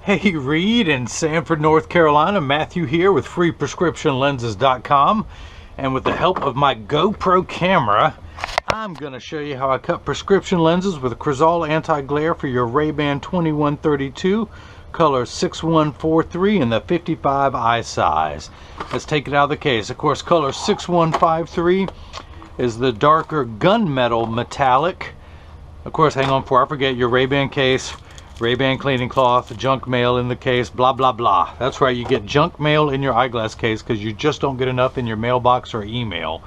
Hey, Reid in Sanford, North Carolina. Matthew here with freeprescriptionlenses.com, and with the help of my GoPro camera, I'm going to show you how I cut prescription lenses with a Crizal anti-glare for your RayBan 2132, color 6143 in the 55 eye size. Let's take it out of the case. Of course, color 6153 is the darker gunmetal metallic. Of course, hang on before I forget, your RayBan case, RayBan cleaning cloth, junk mail in the case, blah blah blah. That's right, you get junk mail in your eyeglass case because you just don't get enough in your mailbox or email.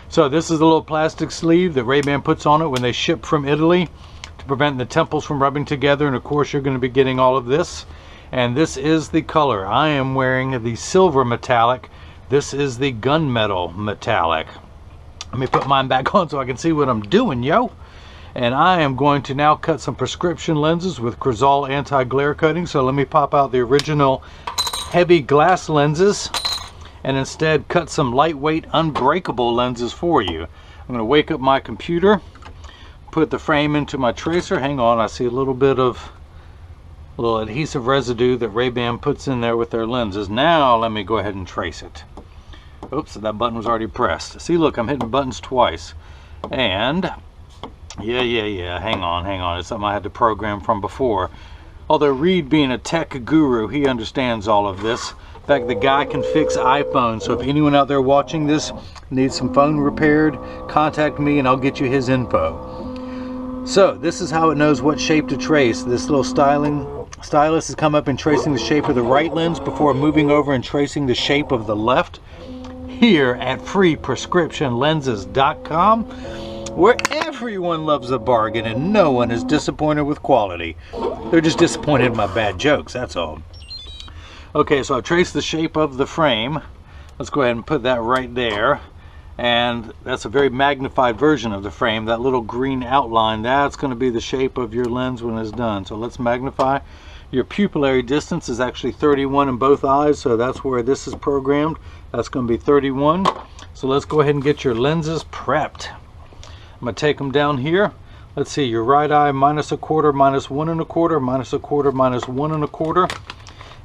So this is a little plastic sleeve that RayBan puts on it when they ship from Italy to prevent the temples from rubbing together, and of course you're going to be getting all of this. And this is the color. I am wearing the silver metallic. This is the gunmetal metallic. Let me put mine back on so I can see what I'm doing, yo. And I am going to now cut some prescription lenses with Crizal anti-glare cutting. So let me pop out the original heavy glass lenses and instead cut some lightweight unbreakable lenses for you. I'm going to wake up my computer, put the frame into my tracer. Hang on, I see a little bit of adhesive residue that RayBan puts in there with their lenses. Now let me go ahead and trace it. Oops, that button was already pressed. See, look, I'm hitting buttons twice. And yeah, hang on. It's something I had to program from before. Although Reid, being a tech guru, he understands all of this. In fact, the guy can fix iPhones. So if anyone out there watching this needs some phone repaired, contact me and I'll get you his info. So this is how it knows what shape to trace. This little stylus has come up and tracing the shape of the right lens before moving over and tracing the shape of the left. Here at freeprescriptionlenses.com, where everyone loves a bargain and no one is disappointed with quality. They're just disappointed in my bad jokes, that's all. Okay, so I've traced the shape of the frame. Let's go ahead and put that right there. And that's a very magnified version of the frame. That little green outline, that's going to be the shape of your lens when it's done. So let's magnify. Your pupillary distance is actually 31 in both eyes, so that's where this is programmed. That's going to be 31. So let's go ahead and get your lenses prepped. I'm going to take them down here. Let's see, your right eye -1/4, -1 1/4, -1/4, -1 1/4.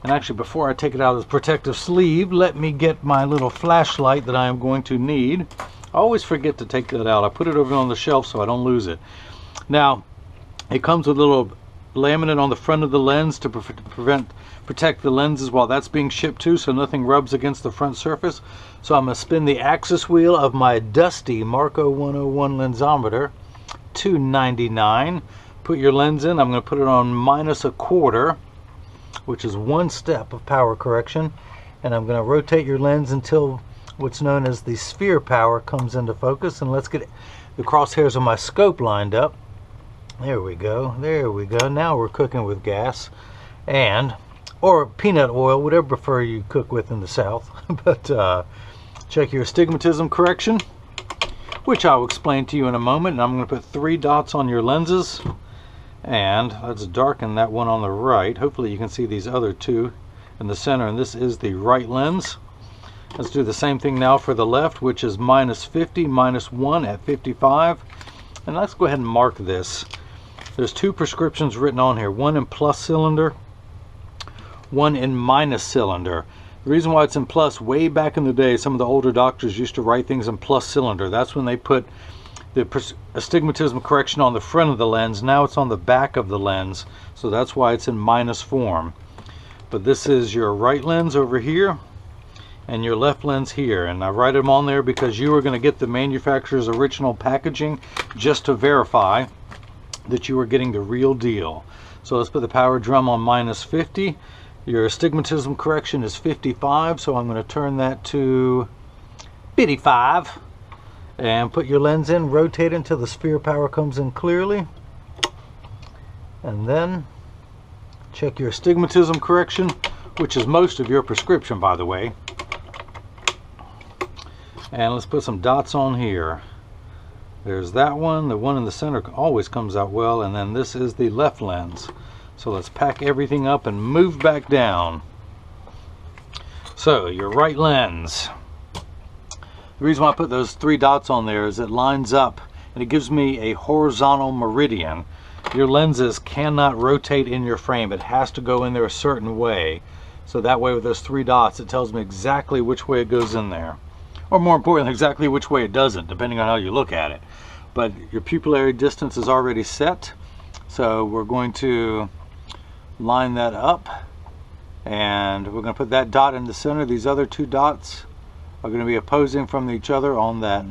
And actually, before I take it out of the protective sleeve, let me get my little flashlight that I am going to need. I always forget to take that out. I put it over on the shelf so I don't lose it. Now, it comes with a little laminate on the front of the lens to protect the lenses while that's being shipped too, so nothing rubs against the front surface. So I'm going to spin the axis wheel of my dusty Marco 101 lensometer, $2.99. Put your lens in. I'm going to put it on -1/4, which is one step of power correction, and I'm going to rotate your lens until what's known as the sphere power comes into focus. And let's get the crosshairs of my scope lined up. There we go. Now we're cooking with gas, or peanut oil, whatever prefer you cook with in the South. But check your astigmatism correction, which I'll explain to you in a moment. And I'm going to put 3 dots on your lenses, and let's darken that one on the right. Hopefully you can see these other 2 in the center, and this is the right lens. Let's do the same thing now for the left, which is -50, -1 at 55. And let's go ahead and mark this. There's 2 prescriptions written on here, one in plus cylinder, one in minus cylinder. The reason why it's in plus, way back in the day, some of the older doctors used to write things in plus cylinder. That's when they put the astigmatism correction on the front of the lens. Now it's on the back of the lens, so that's why it's in minus form. But this is your right lens over here and your left lens here, and I write them on there because you are going to get the manufacturer's original packaging just to verify that you are getting the real deal. So let's put the power drum on -50. Your astigmatism correction is 55, so I'm going to turn that to 55 and put your lens in, rotate until the sphere power comes in clearly, and then check your astigmatism correction, which is most of your prescription, by the way. And let's put some dots on here. There's that one. The one in the center always comes out well, and then this is the left lens. So let's pack everything up and move back down. So your right lens. The reason why I put those 3 dots on there is it lines up and it gives me a horizontal meridian. your lenses cannot rotate in your frame. It has to go in there a certain way. So that way with those 3 dots, it tells me exactly which way it goes in there. Or more importantly, exactly which way it doesn't, depending on how you look at it. But your pupillary distance is already set. So we're going to line that up. And we're going to put that dot in the center. These other 2 dots are going to be opposing from each other on that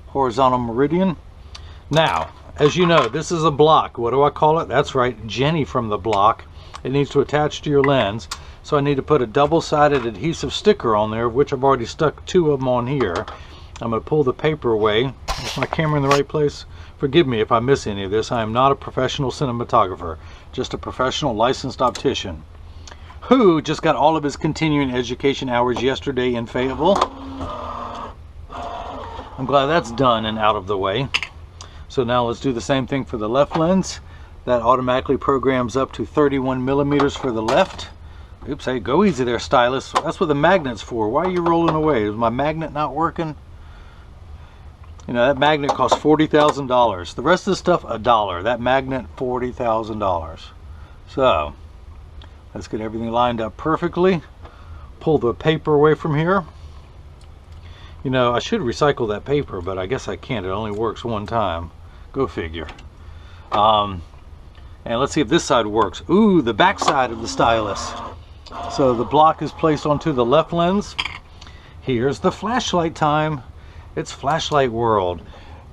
horizontal meridian. Now, as you know, this is a block. What do I call it? That's right, Jenny from the block. It needs to attach to your lens. So I need to put a double-sided adhesive sticker on there, of which I've already stuck 2 of them on here. I'm going to pull the paper away. Is my camera in the right place? Forgive me if I miss any of this. I am not a professional cinematographer, just a professional licensed optician who just got all of his continuing education hours yesterday in Fayetteville. I'm glad that's done and out of the way. So now let's do the same thing for the left lens. That automatically programs up to 31 millimeters for the left. Oops, hey, go easy there, stylus. That's what the magnet's for. Why are you rolling away? Is my magnet not working? You know, that magnet costs $40,000. The rest of the stuff, $1. That magnet, $40,000. So, let's get everything lined up perfectly. Pull the paper away from here. You know, I should recycle that paper, but I guess I can't. It only works one time. Go figure. And let's see if this side works. Ooh, the back side of the stylus. So the block is placed onto the left lens. Here's the flashlight time. It's flashlight world.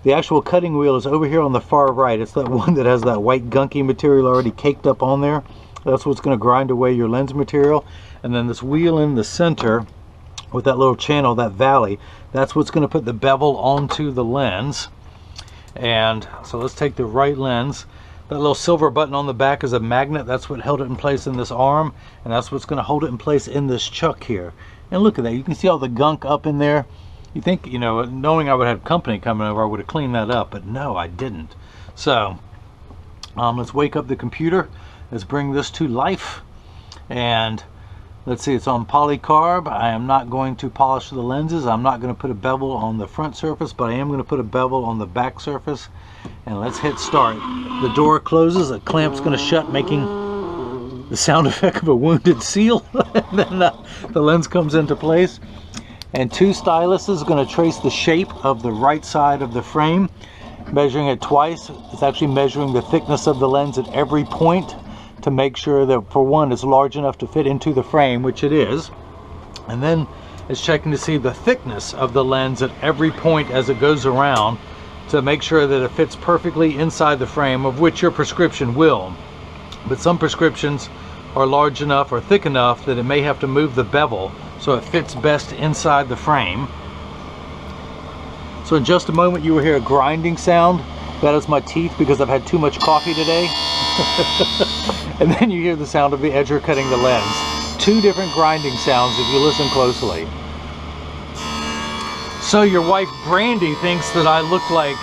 The actual cutting wheel is over here on the far right. It's that one that has that white gunky material already caked up on there. That's what's going to grind away your lens material. And then this wheel in the center with that little channel, that valley, that's what's going to put the bevel onto the lens. And so let's take the right lens. That little silver button on the back is a magnet. That's what held it in place in this arm, and that's what's going to hold it in place in this chuck here. And look at that. You can see all the gunk up in there. You think, you know, knowing I would have company coming over, I would have cleaned that up, but no, I didn't. So let's wake up the computer. Let's bring this to life. And let's see, it's on polycarb. I am not going to polish the lenses. I'm not going to put a bevel on the front surface, but I am going to put a bevel on the back surface. And let's hit start. The door closes, a clamp's going to shut, making the sound effect of a wounded seal. And then the lens comes into place. And 2 styluses are going to trace the shape of the right side of the frame, measuring it twice. It's actually measuring the thickness of the lens at every point to make sure that, for one, it's large enough to fit into the frame, which it is. And then it's checking to see the thickness of the lens at every point as it goes around, to make sure that it fits perfectly inside the frame, of which your prescription will. But some prescriptions are large enough or thick enough that it may have to move the bevel so it fits best inside the frame. So in just a moment you will hear a grinding sound. That is my teeth because I've had too much coffee today. And then you hear the sound of the edger cutting the lens. 2 different grinding sounds if you listen closely. So your wife Brandy thinks that I look like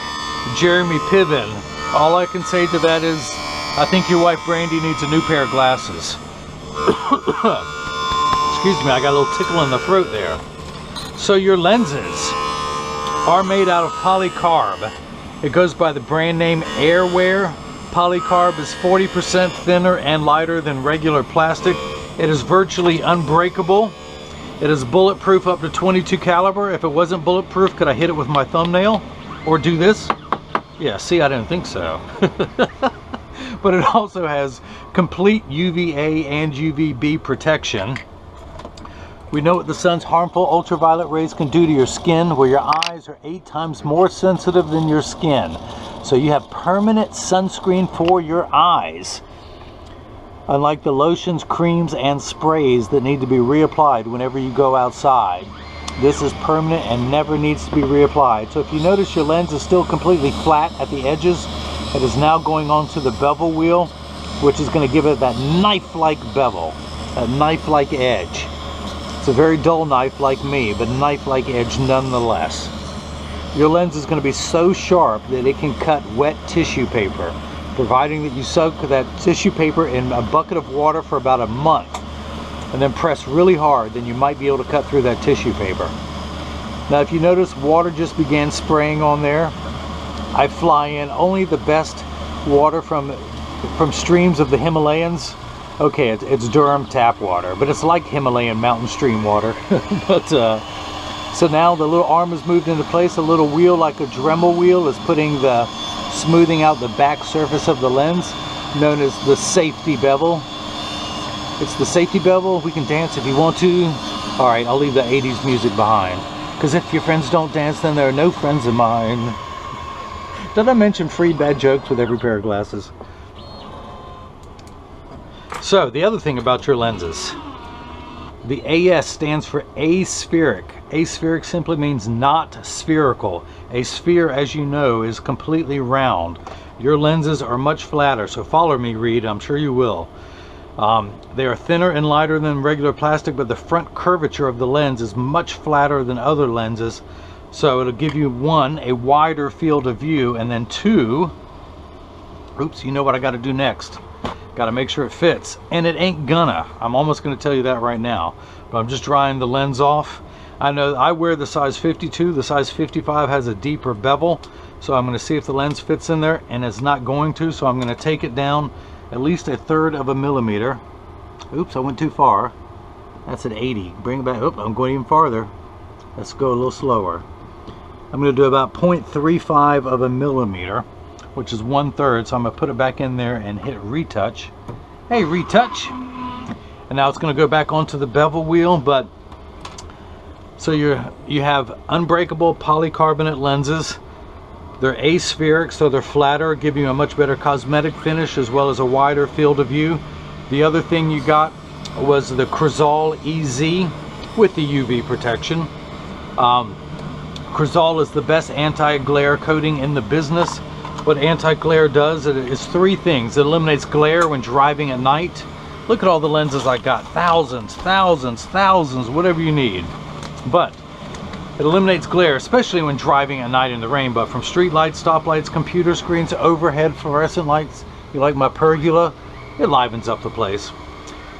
Jeremy Piven. All I can say to that is, I think your wife Brandy needs a new pair of glasses. Excuse me, I got a little tickle in the throat there. So your lenses are made out of polycarb. It goes by the brand name Airwear. Polycarb is 40% thinner and lighter than regular plastic. It is virtually unbreakable. It is bulletproof up to 22 caliber. If it wasn't bulletproof, could I hit it with my thumbnail? Or do this? Yeah, see, I didn't think so. But it also has complete UVA and UVB protection. We know what the sun's harmful ultraviolet rays can do to your skin, where your eyes are 8 times more sensitive than your skin. So you have permanent sunscreen for your eyes. Unlike the lotions, creams, and sprays that need to be reapplied whenever you go outside, this is permanent and never needs to be reapplied. So if you notice your lens is still completely flat at the edges, it is now going onto the bevel wheel, which is going to give it that knife-like bevel, that knife-like edge. It's a very dull knife like me, but knife-like edge nonetheless. Your lens is going to be so sharp that it can cut wet tissue paper, providing that you soak that tissue paper in a bucket of water for about a month and then press really hard, then you might be able to cut through that tissue paper. Now if you notice, water just began spraying on there. I fly in only the best water from streams of the Himalayas. Okay, it's Durham tap water, but it's like Himalayan mountain stream water. But so now the little arm is moved into place. A little wheel like a Dremel wheel is smoothing out the back surface of the lens, known as the safety bevel. It's the safety bevel. We can dance if you want to. All right, I'll leave the 80s music behind, because if your friends don't dance, then they're no friends of mine. Did I mention free bad jokes with every pair of glasses? So the other thing about your lenses, the AS stands for aspheric. Aspheric simply means not spherical. A sphere, as you know, is completely round. Your lenses are much flatter, so follow me, Reid, I'm sure you will. They are thinner and lighter than regular plastic, but the front curvature of the lens is much flatter than other lenses, so it'll give you, one, a wider field of view, and then two, oops, you know what I got to do next. Got to make sure it fits, and it ain't gonna. I'm almost going to tell you that right now, but I'm just drying the lens off. I know I wear the size 52. The size 55 has a deeper bevel, so I'm going to see if the lens fits in there, and it's not going to, so I'm going to take it down at least 1/3 of a millimeter. Oops, I went too far. That's at 80. Bring it back. Oop, I'm going even farther. Let's go a little slower. I'm going to do about 0.35 of a millimeter, which is 1/3, so I'm going to put it back in there and hit retouch. Hey, retouch! And now it's going to go back onto the bevel wheel, but so you have unbreakable polycarbonate lenses. They're aspheric, so they're flatter, give you a much better cosmetic finish as well as a wider field of view. The other thing you got was the Crizal EZ with the UV protection. Crizal is the best anti-glare coating in the business. What anti-glare does is three things. It eliminates glare when driving at night. Look at all the lenses I got. Thousands, thousands, thousands, whatever you need. But it eliminates glare, especially when driving at night in the rain. But from street lights, stoplights, computer screens, overhead fluorescent lights, you like my pergola, it livens up the place.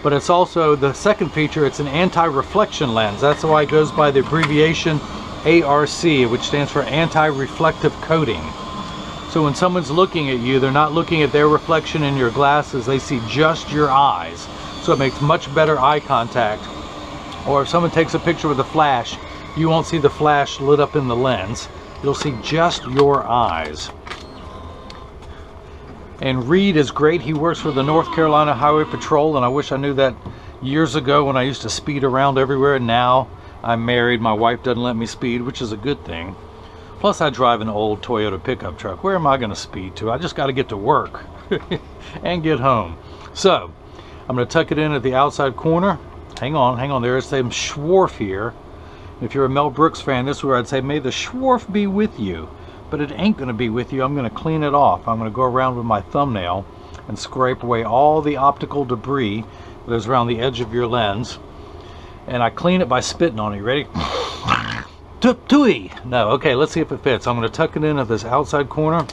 But it's also, the second feature, it's an anti-reflection lens. That's why it goes by the abbreviation ARC, which stands for anti-reflective coating. So when someone's looking at you, they're not looking at their reflection in your glasses, they see just your eyes. So it makes much better eye contact. Or if someone takes a picture with a flash, you won't see the flash lit up in the lens. You'll see just your eyes. And Reid is great. He works for the North Carolina Highway Patrol, and I wish I knew that years ago when I used to speed around everywhere. Now I'm married, my wife doesn't let me speed, which is a good thing. Plus I drive an old Toyota pickup truck. Where am I going to speed to? I just got to get to work and get home. So I'm going to tuck it in at the outside corner. Hang on, there's some Schwarf here. If you're a Mel Brooks fan, this is where I'd say, may the Schwarf be with you. But it ain't going to be with you. I'm going to clean it off. I'm going to go around with my thumbnail and scrape away all the optical debris that is around the edge of your lens. And I clean it by spitting on it. You ready? Tui! No, okay, let's see if it fits. I'm going to tuck it in at this outside corner.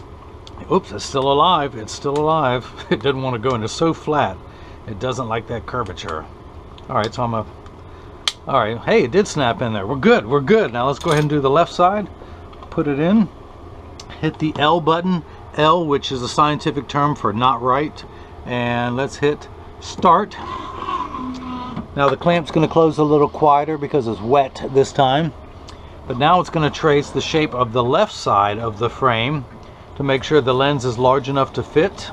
Oops, it's still alive. It's still alive. It didn't want to go in. It's so flat. It doesn't like that curvature. All right, so all right, hey, it did snap in there. We're good, we're good. Now let's go ahead and do the left side. Put it in. Hit the L button. L, which is a scientific term for not right. And let's hit start. Now the clamp's going to close a little quieter because it's wet this time. But now it's going to trace the shape of the left side of the frame to make sure the lens is large enough to fit.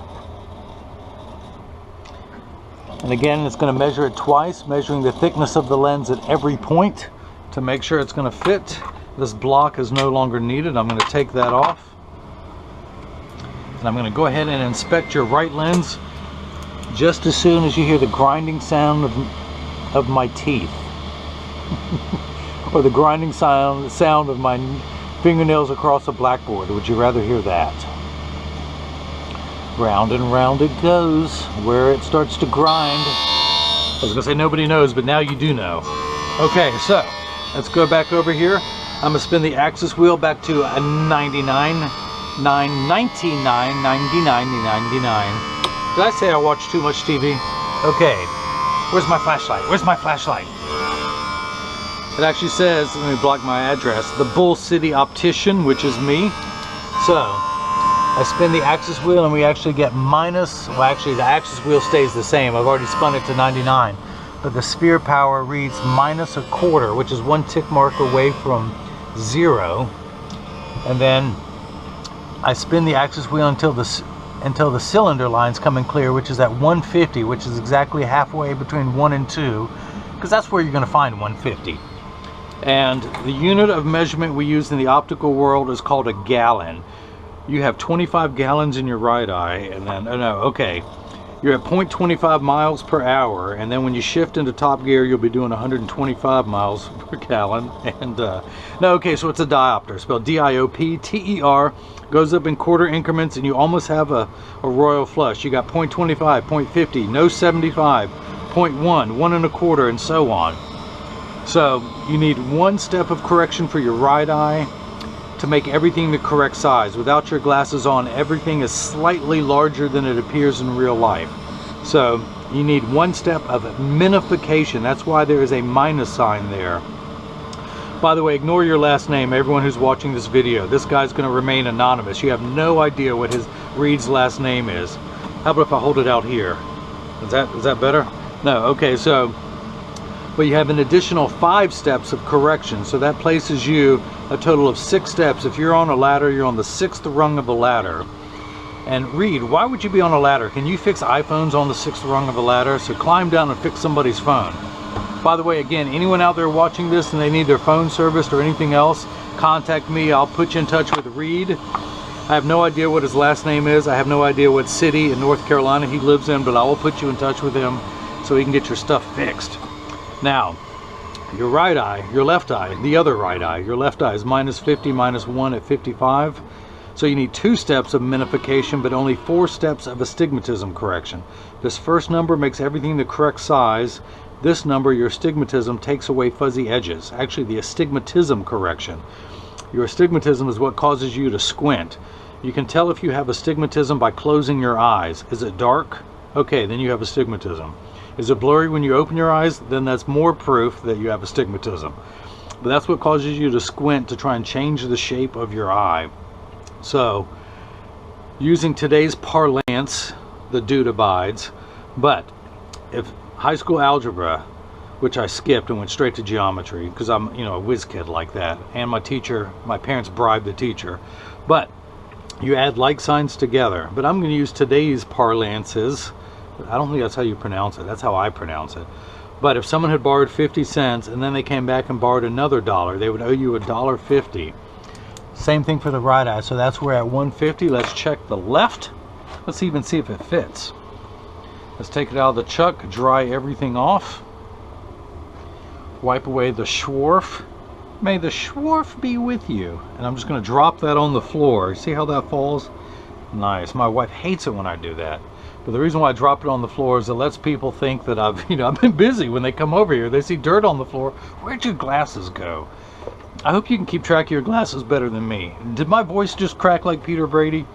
And again, it's going to measure it twice, measuring the thickness of the lens at every point to make sure it's going to fit. This block is no longer needed. I'm going to take that off. And I'm going to go ahead and inspect your right lens just as soon as you hear the grinding sound of my teeth. Or the grinding sound of my fingernails across a blackboard. Would you rather hear that? Round and round it goes, where it starts to grind. I was going to say nobody knows, but now you do know. Okay, so let's go back over here. I'm going to spin the axis wheel back to a 99. Did I say I watch too much TV? Okay, where's my flashlight? Where's my flashlight? It actually says, let me block my address, the Bull City Optician, which is me. So, I spin the axis wheel and we actually get minus, well actually the axis wheel stays the same. I've already spun it to 99. But the sphere power reads minus a quarter, which is 1 tick mark away from 0. And then I spin the axis wheel until the cylinder line's coming clear, which is at 150, which is exactly halfway between 1 and 2, because that's where you're going to find 150. And the unit of measurement we use in the optical world is called a gallon. You have 25 gallons in your right eye, and then, oh no, okay. You're at 0.25 miles per hour, and then when you shift into top gear, you'll be doing 125 miles per gallon. And, no, okay, so it's a diopter, spelled D-I-O-P-T-E-R, goes up in quarter increments, and you almost have a royal flush. You got 0.25, 0.50, no 75, 0.1, 1 1/4, and so on. So you need one step of correction for your right eye to make everything the correct size. Without your glasses on, everything is slightly larger than it appears in real life. So you need one step of minification. That's why there is a minus sign there. By the way, ignore your last name, everyone who's watching this video. This guy's going to remain anonymous. You have no idea what Reid's last name is. How about if I hold it out here? Is that better? No, okay, so but you have an additional 5 steps of correction, so that places you a total of 6 steps. If you're on a ladder, you're on the 6th rung of the ladder. And Reid, why would you be on a ladder? Can you fix iPhones on the 6th rung of the ladder? So climb down and fix somebody's phone. By the way, again, anyone out there watching this and they need their phone serviced or anything else, contact me. I'll put you in touch with Reid. I have no idea what his last name is. I have no idea what city in North Carolina he lives in, but I will put you in touch with him so he can get your stuff fixed. Now, your right eye, your left eye, the other right eye, your left eye is minus 50, minus 1 at 55. So you need 2 steps of minification, but only 4 steps of astigmatism correction. This first number makes everything the correct size. This number, your astigmatism, takes away fuzzy edges. Actually, the astigmatism correction. Your astigmatism is what causes you to squint. You can tell if you have astigmatism by closing your eyes. Is it dark? Okay, then you have astigmatism. Is it blurry when you open your eyes? Then that's more proof that you have astigmatism. But that's what causes you to squint to try and change the shape of your eye. So, using today's parlance, the dude abides. But if high school algebra, which I skipped and went straight to geometry because I'm, a whiz kid like that, and my parents bribed the teacher. But you add like signs together. But I'm going to use today's parlances. I don't think that's how you pronounce it. That's how I pronounce it. But if someone had borrowed 50 cents and then they came back and borrowed another $1, they would owe you $1.50. Same thing for the right eye. So that's where at 150. Let's check the left. Let's even see if it fits. Let's take it out of the chuck, dry everything off. Wipe away the schwarf. May the schwarf be with you. And I'm just going to drop that on the floor. See how that falls? Nice. My wife hates it when I do that. But the reason why I drop it on the floor is it lets people think that I've been busy. When they come over here, they see dirt on the floor. Where'd your glasses go? I hope you can keep track of your glasses better than me. Did my voice just crack like Peter Brady?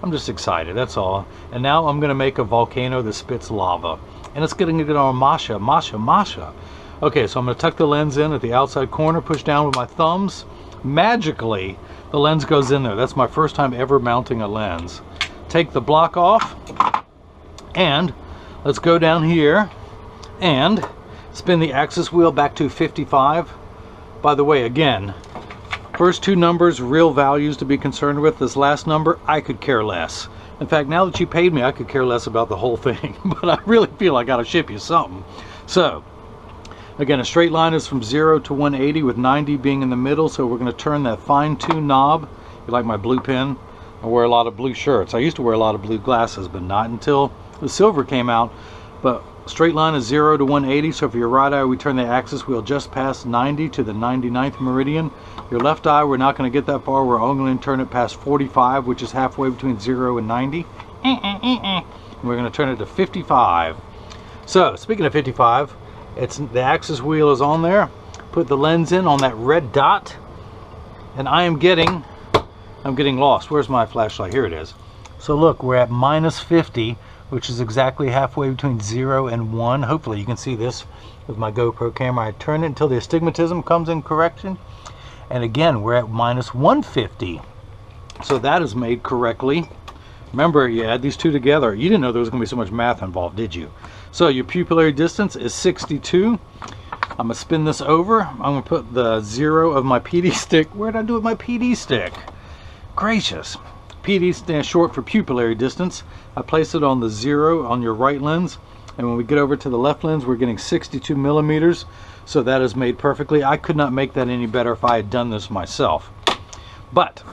I'm just excited, that's all. And now I'm going to make a volcano that spits lava. And it's going to get on Masha. Okay, so I'm going to tuck the lens in at the outside corner, push down with my thumbs. Magically, the lens goes in there. That's my first time ever mounting a lens. Take the block off. And let's go down here and spin the axis wheel back to 55. By the way, again, first 2 numbers, real values to be concerned with. This last number, I could care less. In fact, now that you paid me, I could care less about the whole thing. But I really feel I got to ship you something. So, again, a straight line is from 0 to 180 with 90 being in the middle. So we're going to turn that fine-tune knob. You like my blue pen? I wear a lot of blue shirts. I used to wear a lot of blue glasses, but not until the silver came out. But straight line is 0 to 180, so for your right eye we turn the axis wheel just past 90 to the 99th meridian. Your left eye, we're not going to get that far. We're only going to turn it past 45, which is halfway between 0 and 90. And we're going to turn it to 55. So speaking of 55, the axis wheel is on there. Put the lens in on that red dot, and I'm getting lost. Where's my flashlight? Here it is. So look, we're at minus 50, which is exactly halfway between 0 and 1. Hopefully you can see this with my GoPro camera. I turn it until the astigmatism comes in correction. And again, we're at minus 150. So that is made correctly. Remember, you add these two together. You didn't know there was going to be so much math involved, did you? So your pupillary distance is 62. I'm going to spin this over. I'm going to put the 0 of my PD stick. Where did I do with my PD stick? Gracious. PD stands short for pupillary distance. I place it on the 0 on your right lens. And when we get over to the left lens, we're getting 62 millimeters. So that is made perfectly. I could not make that any better if I had done this myself. But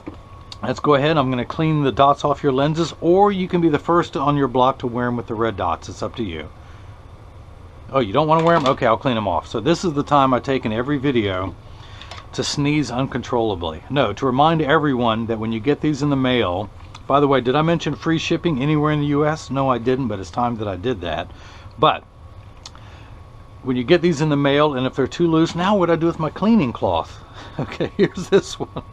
let's go ahead. I'm going to clean the dots off your lenses, or you can be the first on your block to wear them with the red dots. It's up to you. Oh, you don't want to wear them? Okay, I'll clean them off. So this is the time I take in every video to sneeze uncontrollably. No, to remind everyone that when you get these in the mail, by the way, did I mention free shipping anywhere in the US? No, I didn't, but it's time that I did that. But when you get these in the mail, and if they're too loose, now what do I do with my cleaning cloth? Okay, here's this one.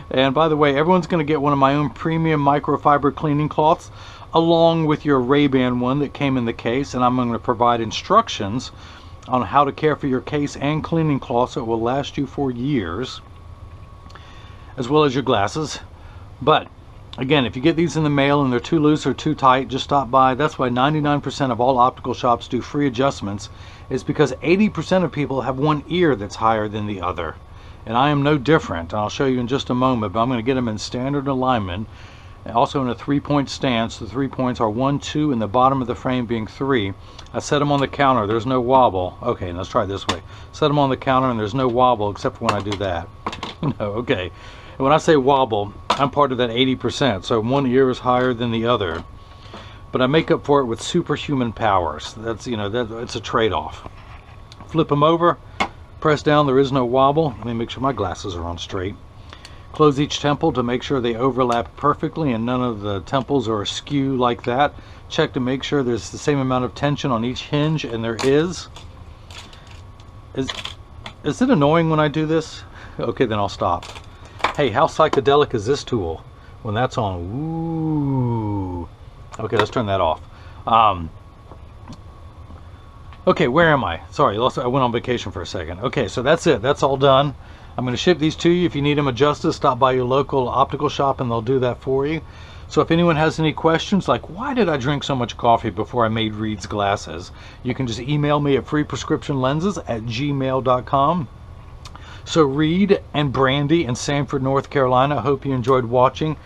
And by the way, everyone's going to get one of my own premium microfiber cleaning cloths, along with your RayBan one that came in the case, and I'm going to provide instructions on how to care for your case and cleaning cloth so it will last you for years, as well as your glasses. But again, if you get these in the mail and they're too loose or too tight, just stop by. That's why 99% of all optical shops do free adjustments, is because 80% of people have one ear that's higher than the other. And I am no different. I'll show you in just a moment, but I'm going to get them in standard alignment, also in a 3-point stance. The 3 points are 1, 2, and the bottom of the frame being 3. I set them on the counter. There's no wobble. Okay, let's try it this way. Set them on the counter and there's no wobble except for when I do that. No, okay. And when I say wobble, I'm part of that 80%. So one ear is higher than the other. But I make up for it with superhuman powers. That's, you know, it's a trade-off. Flip them over. Press down. There is no wobble. Let me make sure my glasses are on straight. Close each temple to make sure they overlap perfectly and none of the temples are askew like that. Check to make sure there's the same amount of tension on each hinge, and there is. Is it annoying when I do this? Okay, then I'll stop. Hey, how psychedelic is this tool when that's on? Ooh. Okay, let's turn that off. Okay, where am I? Sorry, I went on vacation for a second. Okay, so that's it. That's all done. I'm going to ship these to you. If you need them adjusted, stop by your local optical shop and they'll do that for you. So if anyone has any questions, like why did I drink so much coffee before I made Reid's glasses, you can just email me at freeprescriptionlenses@gmail.com. So Reid and Brandy in Sanford, North Carolina, I hope you enjoyed watching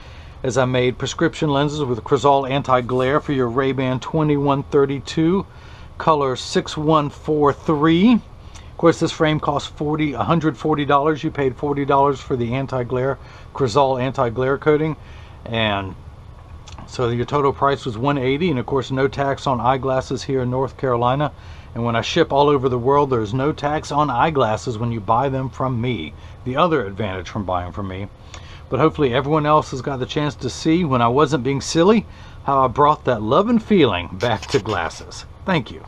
as I made prescription lenses with Crizal anti-glare for your RayBan 2132, color 6143. Of course, this frame costs $140. You paid $40 for the anti-glare, Crizal anti-glare coating. And so your total price was $180, and of course no tax on eyeglasses here in North Carolina. And when I ship all over the world, there's no tax on eyeglasses when you buy them from me. The other advantage from buying from me. But hopefully everyone else has got the chance to see, when I wasn't being silly, how I brought that love and feeling back to glasses. Thank you.